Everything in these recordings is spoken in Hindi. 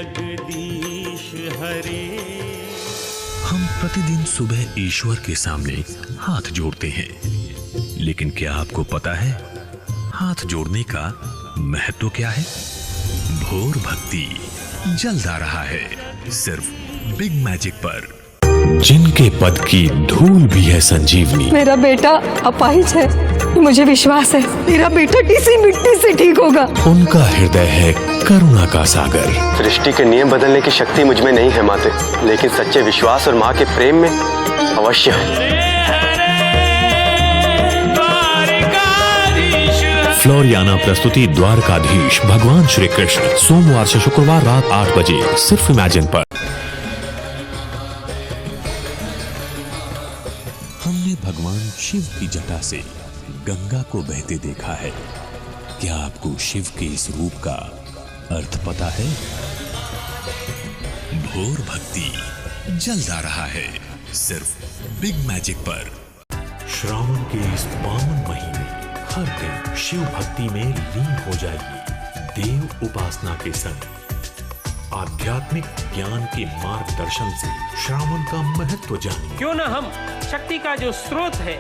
जगदीश हरे। हम प्रतिदिन सुबह ईश्वर के सामने हाथ जोड़ते हैं, लेकिन क्या आपको पता है हाथ जोड़ने का महत्व क्या है? भोर भक्ति जल्द आ रहा है सिर्फ बिग मैजिक पर। जिनके पद की धूल भी है संजीवनी। मेरा बेटा अपाहिज है, मुझे विश्वास है मेरा बेटा किसी मिट्टी से ठीक होगा। उनका हृदय है करुणा का सागर। सृष्टि के नियम बदलने की शक्ति मुझ में नहीं है माते, लेकिन सच्चे विश्वास और माँ के प्रेम में अवश्य है। फ्लोरियाना प्रस्तुति द्वारकाधीश भगवान श्री कृष्ण, सोमवार से शुक्रवार रात 8 बजे सिर्फ इमेजिन पर। हमने भगवान शिव की जटा से गंगा को बहते देखा है। क्या आपको शिव के इस रूप का अर्थ पता है? भोर भक्ति जल्द आ रहा है सिर्फ बिग मैजिक पर। श्रावण के इस पावन महीने हर दिन शिव भक्ति में लीन हो जाइए। देव उपासना के संग आध्यात्मिक ज्ञान के मार्गदर्शन से श्रावण का महत्व जानिए। क्यों न हम शक्ति का जो स्रोत है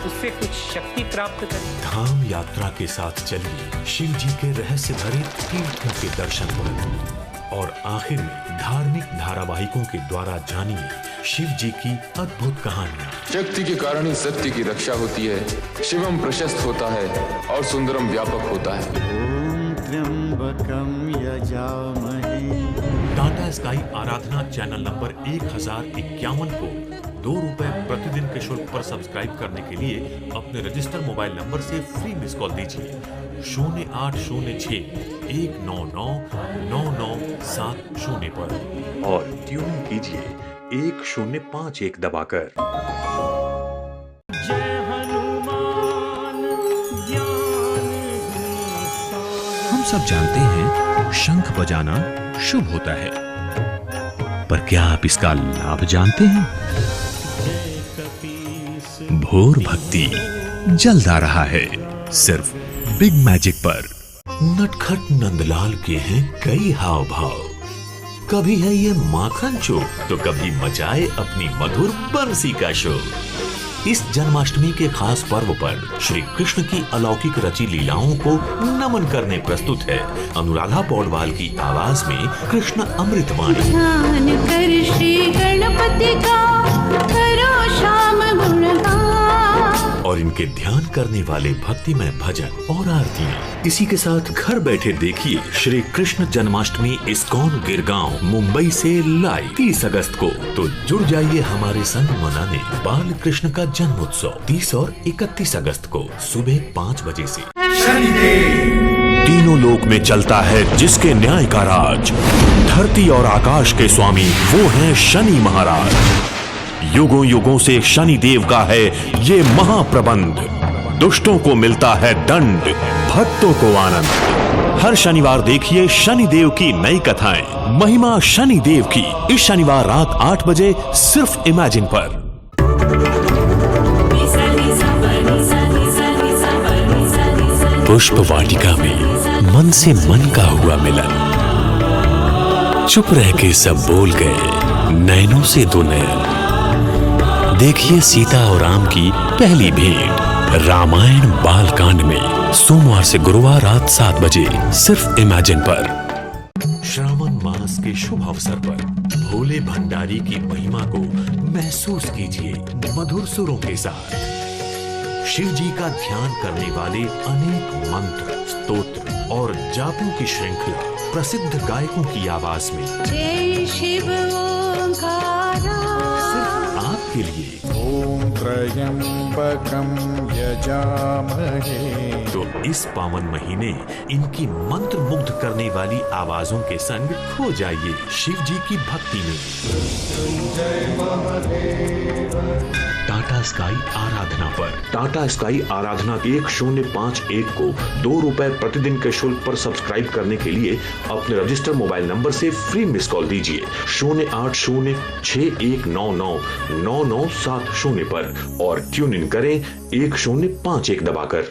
उससे कुछ शक्ति प्राप्त करें। धाम यात्रा के साथ चलिए शिव जी के रहस्य भरे तीर्थों के दर्शन करें और आखिर में धार्मिक धारावाहिकों के द्वारा जानिए शिव जी की अद्भुत कहानियाँ। शक्ति के कारण ही सत्य की रक्षा होती है, शिवम प्रशस्त होता है और सुंदरम व्यापक होता है। ओम त्र्यंबकम यजामहे। टाटा स्काई आराधना चैनल नंबर 1051 को ₹2 प्रतिदिन के शुल्क पर सब्सक्राइब करने के लिए अपने रजिस्टर मोबाइल नंबर से फ्री मिस कॉल दीजिए 0806 199 9970 पर और ट्यून कीजिए 1051 दबाकर। जय हनुमान ज्ञान हम सब जानते हैं शंख बजाना शुभ होता है, पर क्या आप इसका लाभ जानते हैं? भोर भक्ति जल्द आ रहा है सिर्फ बिग मैजिक पर। नटखट नंदलाल के हैं कई हाव भाव, कभी है ये माखन चोर तो कभी मचाए अपनी मधुर बंसी का शोर। इस जन्माष्टमी के खास पर्व पर श्री कृष्ण की अलौकिक रची लीलाओं को नमन करने प्रस्तुत है अनुराधा पौडवाल की आवाज में कृष्ण अमृतवाणी। ध्यान कर श्री गणपति का करो शाम गुणगान। और इनके ध्यान करने वाले भक्तिमय भजन और आरतियाँ। इसी के साथ घर बैठे देखिए श्री कृष्ण जन्माष्टमी इस्कॉन गिरगांव मुंबई से लाइव 30 अगस्त को। तो जुड़ जाइए हमारे संग मनाने बाल कृष्ण का जन्मोत्सव 30 और 31 अगस्त को सुबह 5 बजे से। तीनों लोक में चलता है जिसके न्याय का राज, धरती और आकाश के स्वामी वो हैं शनि महाराज। युगों युगों से शनि देव का है ये महाप्रबंध। दुष्टों को मिलता है दंड, भक्तों को आनंद। हर शनिवार देखिए शनि देव की नई कथाएं, महिमा शनि देव की, इस शनिवार रात 8 बजे सिर्फ इमेजिन पर। पुष्प वाटिका में मन से मन का हुआ मिलन, चुप रह के सब बोल गए नैनों से दो नयन। देखिए सीता और राम की पहली भेंट रामायण बालकांड में सोमवार से गुरुवार रात 7 बजे सिर्फ इमेजिन पर। श्रावण मास के शुभ अवसर पर भोले भंडारी की महिमा को महसूस कीजिए मधुर सुरों के साथ। शिव जी का ध्यान करने वाले अनेक मंत्र, स्तोत्र और जापों की श्रृंखला प्रसिद्ध गायकों की आवाज में जय शिव ओंकारा आपके लिए। ओम त्र्यंबकम यजामहे। तो इस पावन महीने इनकी मंत्र मुग्ध करने वाली आवाजों के संग खो जाइए शिव जी की भक्ति में। टाटा स्काई आराधना पर टाटा स्काई आराधना 1051 को ₹2 प्रतिदिन के शुल्क पर सब्सक्राइब करने के लिए अपने रजिस्टर मोबाइल नंबर से फ्री मिस कॉल दीजिए 0806 199 9970 पर और ट्यून इन करें 1051 दबाकर।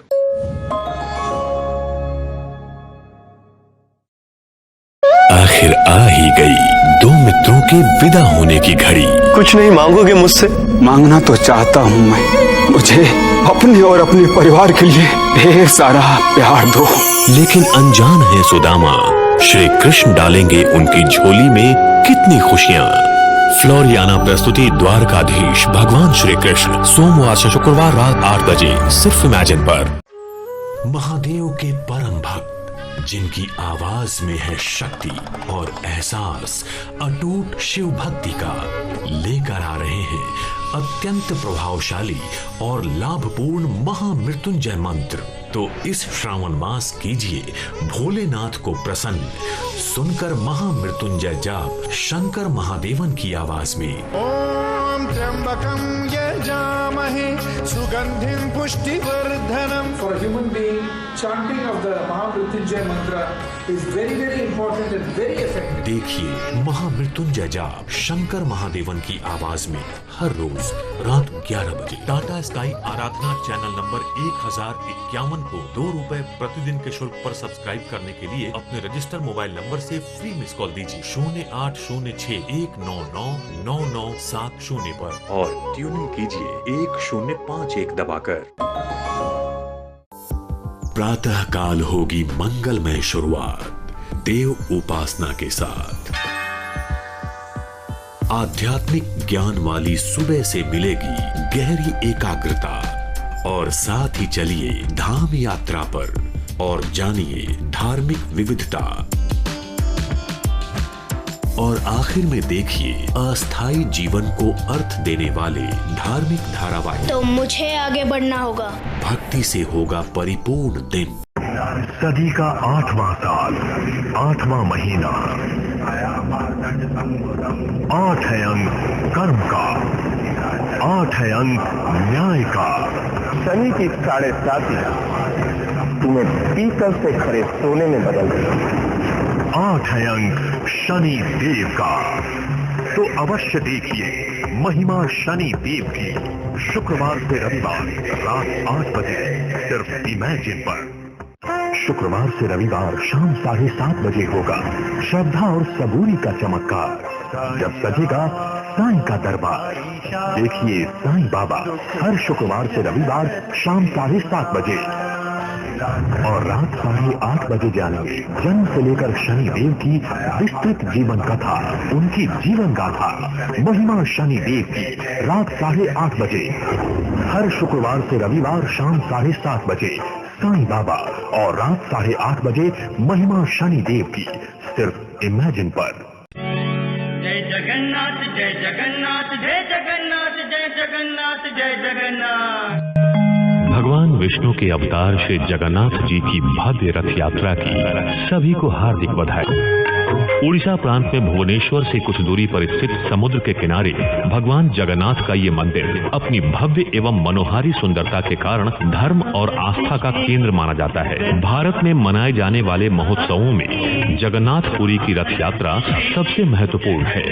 आखिर आ ही गई दो मित्रों के विदा होने की घड़ी। कुछ नहीं मांगोगे मुझसे? मांगना तो चाहता हूँ मैं, मुझे अपने और अपने परिवार के लिए ढेर सारा प्यार दो। लेकिन अनजान है सुदामा, श्री कृष्ण डालेंगे उनकी झोली में कितनी खुशियाँ। फ्लोरियाना प्रस्तुति द्वारकाधीश भगवान श्री कृष्ण, सोमवार से शुक्रवार रात 8 बजे सिर्फ इमेजिन पर। महादेव के परम भक्त जिनकी आवाज में है शक्ति और एहसास अटूट शिव भक्ति का, लेकर आ रहे हैं अत्यंत प्रभावशाली और लाभपूर्ण महामृत्युंजय मंत्र। तो इस श्रावण मास कीजिए भोलेनाथ को प्रसन्न, सुनकर महामृत्युंजय जाप शंकर महादेवन की आवाज में। ओम त्र्यंबकम यजामहे सुगंधिम पुष्टिवर्धनम। For a human being, chanting of the Mahamrityunjay mantra is very, very important and very effective. देखिए महामृत्युंजय जाप शंकर महादेवन की आवाज में हर रोज रात 11 बजे टाटा स्काई आराधना चैनल नंबर 1051 को ₹2 प्रतिदिन के शुल्क पर सब्सक्राइब करने के लिए अपने रजिस्टर मोबाइल नंबर से फ्री मिस कॉल दीजिए 0806199970 पर और ट्यूनिंग कीजिए 1051 दबाकर। प्रातः काल होगी मंगलमय शुरुआत देव उपासना के साथ। आध्यात्मिक ज्ञान वाली सुबह से मिलेगी गहरी एकाग्रता और साथ ही चलिए धाम यात्रा पर और जानिए धार्मिक विविधता। और आखिर में देखिए अस्थायी जीवन को अर्थ देने वाले धार्मिक धारावाहिक। तो मुझे आगे बढ़ना होगा। भक्ति से होगा परिपूर्ण दिन। सदी का 8वां साल, 8वां महीना, 8 है अंक कर्म का, 8 है अंक न्याय का। शनि की 7.5 तुम्हें पीतल से खड़े सोने में बदल देगा। 8 है अंक शनि देव का। तो अवश्य देखिए महिमा शनि देव की शुक्रवार से रविवार रात 8 बजे सिर्फ इमेजिन पर। शुक्रवार से रविवार शाम 7:30 बजे होगा श्रद्धा और सबूरी का चमत्कार, जब सजेगा साईं का दरबार। देखिए साईं बाबा हर शुक्रवार से रविवार शाम 7:30 बजे और रात 8:30 बजे जानेंगे जन्म से लेकर शनि देव की विस्तृत जीवन कथा, उनकी जीवन गाथा महिमा शनि देव की रात 8:30 बजे। हर शुक्रवार से रविवार शाम 7:30 बजे साईं बाबा और रात 8:30 बजे महिमा शनि देव की सिर्फ इमेजिन पर। जय जगन्नाथ जय जगन्नाथ जय जगन्नाथ जय जगन्नाथ जय जगन्नाथ। भगवान विष्णु के अवतार श्री जगन्नाथ जी की भव्य रथ यात्रा की सभी को हार्दिक बधाई। उड़ीसा प्रांत में भुवनेश्वर से कुछ दूरी पर स्थित समुद्र के किनारे भगवान जगन्नाथ का ये मंदिर अपनी भव्य एवं मनोहारी सुंदरता के कारण धर्म और आस्था का केंद्र माना जाता है। भारत में मनाए जाने वाले महोत्सवों में जगन्नाथपुरी की रथ यात्रा सबसे महत्वपूर्ण है।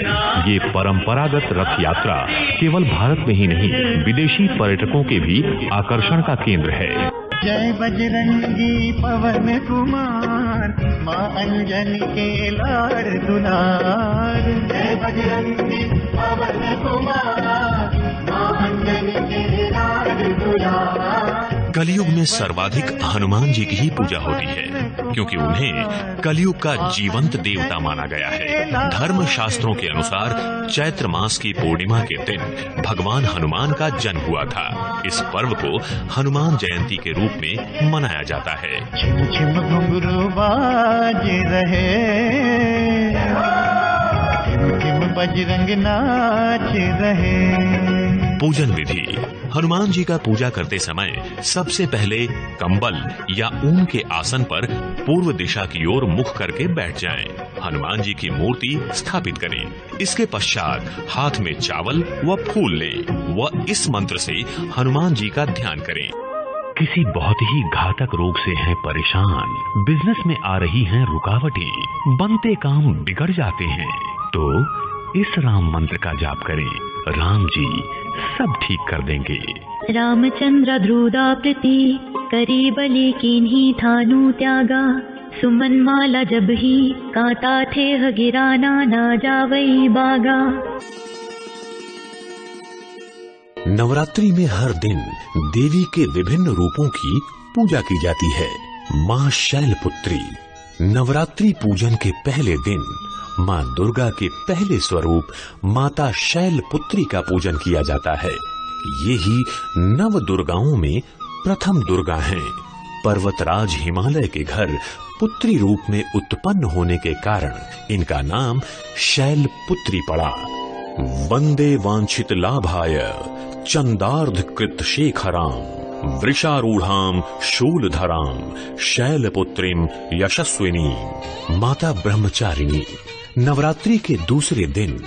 ये परंपरागत रथ यात्रा केवल भारत में ही नहीं विदेशी पर्यटकों के भी आकर्षण का केंद्र है। जय बजरंगी पवन कुमार माँ अंजनी के लाड़ दुलार। जय बजरंगी पवन कुमार माँ अंजनी के लाड़ दुलार। कलयुग में सर्वाधिक हनुमान जी की ही पूजा होती है क्योंकि उन्हें कलयुग का जीवंत देवता माना गया है। धर्म शास्त्रों के अनुसार चैत्र मास की पूर्णिमा के दिन भगवान हनुमान का जन्म हुआ था। इस पर्व को हनुमान जयंती के रूप में मनाया जाता है। छिम छिम घुंघरू बाज रहे, छिम छिम बजरंग नाच रहे। पूजन विधि। हनुमान जी का पूजा करते समय सबसे पहले कंबल या ऊन के आसन पर पूर्व दिशा की ओर मुख करके बैठ जाएं। हनुमान जी की मूर्ति स्थापित करें। इसके पश्चात हाथ में चावल व फूल लें व इस मंत्र से हनुमान जी का ध्यान करें। किसी बहुत ही घातक रोग से हैं परेशान, बिजनेस में आ रही हैं रुकावटें, बनते काम बिगड़ जाते हैं, तो इस राम मंत्र का जाप करें। राम जी सब ठीक कर देंगे। रामचंद्र ध्रुदा प्रति करी बलि कीन्ही थानु त्यागा, सुमन माला जब ही कांता थे गिराना ना जावई बागा। नवरात्रि में हर दिन देवी के विभिन्न रूपों की पूजा की जाती है। माँ शैलपुत्री। नवरात्रि पूजन के पहले दिन माँ दुर्गा के पहले स्वरूप माता शैलपुत्री का पूजन किया जाता है। ये ही नव दुर्गाओं में प्रथम दुर्गा हैं। पर्वतराज हिमालय के घर पुत्री रूप में उत्पन्न होने के कारण इनका नाम शैलपुत्री पड़ा। वंदे वांछित लाभाय चंदार्ध कृत शेखराम वृषारूढ़ाम शूलधराम शैलपुत्रीम यशस्विनी। माता ब्रह्मचारिणी। नवरात्रि के दूसरे दिन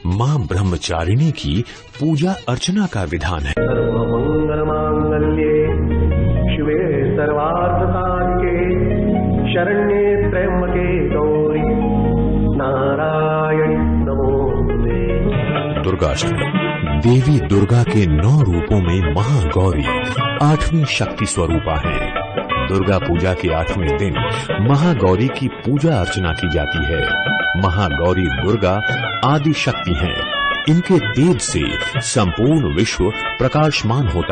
माँ ब्रह्मचारिणी की पूजा अर्चना का विधान है। सर्वमंगल मांगल्ये शिवे सर्वार्थ साधिके शरण्ये त्र्यंबके गौरी नारायणी नमोस्तुते। दुर्गाष्टमी। देवी दुर्गा के 9 रूपों में महागौरी 8वीं शक्ति स्वरूपा है। दुर्गा पूजा के 8वें दिन महागौरी की पूजा अर्चना की जाती है। महागौरी दुर्गा आदि शक्ति हैं। इनके तेज से संपूर्ण विश्व प्रकाशमान होता है।